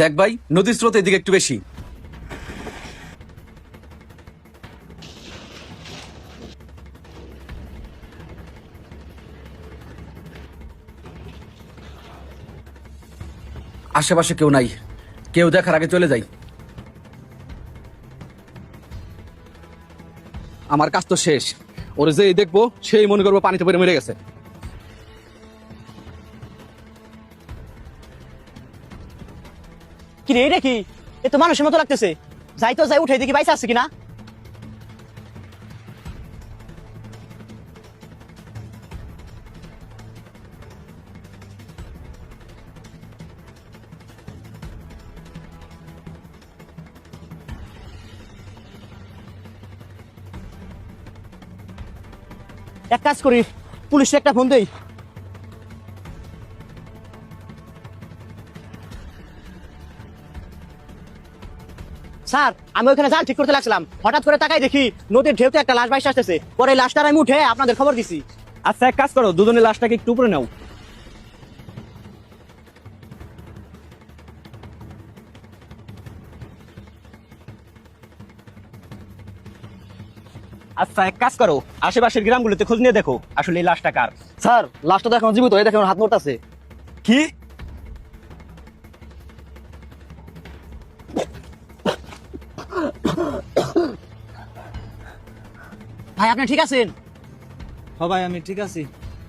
দেখ ভাই, নদীর স্রোত এদিকে একটু বেশি। আশেপাশে কেউ নাই, কেউ দেখার আগে চলে যাই। আমার কাজ তো শেষ। ওরে যেই দেখবো সেই মনে করবো পানিতে পড়ে মরে গেছে। কি রে, এটা কি? এ তো মানুষের মতো লাগতেছে। যাই তো যাই, উঠে দেখি বাইসা আছে কিনা। এক কাজ করি, পুলিশে একটা ফোন দেই। স্যার, আমি ওখানে জাল ঠিক করতে লাগছিলাম, হঠাৎ করে তাকাই দেখি নদীর ঢেউতে একটা লাশ বাইসে আসতেছে। পরে লাশটার আমি উঠে আপনাদের খবর দিছি। আচ্ছা, এক কাজ করো, দুজনের লাশটাকে একটু উপরে নাও। আচ্ছা, এক কাজ করো, আশেপাশের গ্রামগুলোতে খোঁজ নিয়ে দেখো আসলে এই লাশটা কার। স্যার, লাশটা তো এখন জীবিত, এই দেখেন ওর হাত নড়তাছে। কি? ভাই, আপনি ঠিক আছেন? ভাই আমি ঠিক আছি।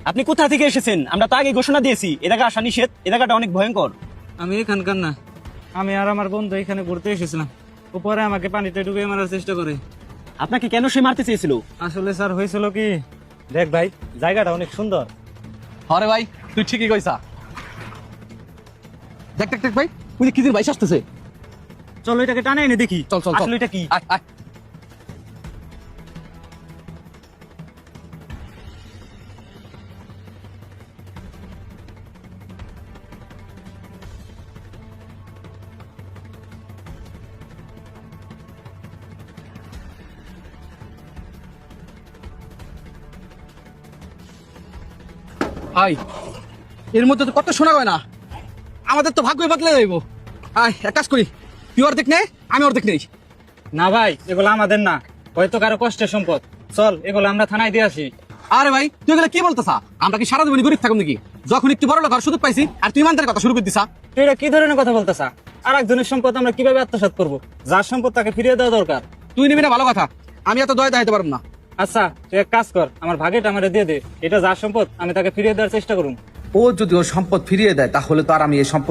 আপনি কোথা থেকে এসেছেন? আমরা তো আগে ঘোষণা দিয়েছি এ জায়গা আসা নিষেধ, এ জায়গাটা অনেক ভয়ঙ্কর। আমি এখানকার না, আমি আর আমার বন্ধু এখানে ঘুরতে এসেছিলাম। উপরে আমাকে পানিতে ডুবিয়ে মারার চেষ্টা করে। আপনাকে কেন সে মারতে চেয়েছিল? আসলে স্যার হয়েছিল কি, দেখ ভাই, জায়গাটা অনেক সুন্দর। আরে ভাই, তুই ঠিকই কইছা। দেখ দেখ দেখ ভাই, ওই যে কি দিন বাইশ আসতেছে। চলো এটাকে টানে এনে দেখি। চল চল চল। আসলে এটা কি? আয়, আয়। আয়, এর মধ্যে তো কত শোনা হয় না। আমাদের তো ভাগ্য বদলে যাইব। আয়, এক কাজ করি, তুই অর্ধেক নে, আমি অর্ধেক নেই। না ভাই, এগুলো আমাদের না, হয়তো কারো কষ্টের সম্পদ। চল, এগুলো আমরা থানায় দিয়ে আসি। আরে ভাই, তুই এগুলো কি বলতেছা? আমরা কি সারা জীবন গরিব থাকুন নাকি? যখন একটু বড় লোক সুযোগ পাইছি আর তুই ইমানদারের কথা শুরু করে দিছা। তুই এটা কি ধরনের কথা বলতেছা? আর একজনের সম্পদ আমরা কিভাবে আত্মসাৎ করবো? যার সম্পদ তাকে ফিরিয়ে দেওয়া দরকার। তুই নিবি না ভালো কথা, আমি এত দয়া দেখাইতে পারবো না। আচ্ছা, তুই এক কাজ কর, আমার ভাগেটা আমারে দিয়ে দে। এটা যার সম্পদ, আমি তাকে ফিরিয়ে দেওয়ার চেষ্টা করুন। ও যদি ওর সম্পদ ফিরিয়ে দেয় তাহলে তো আর আমি এই সম্পদ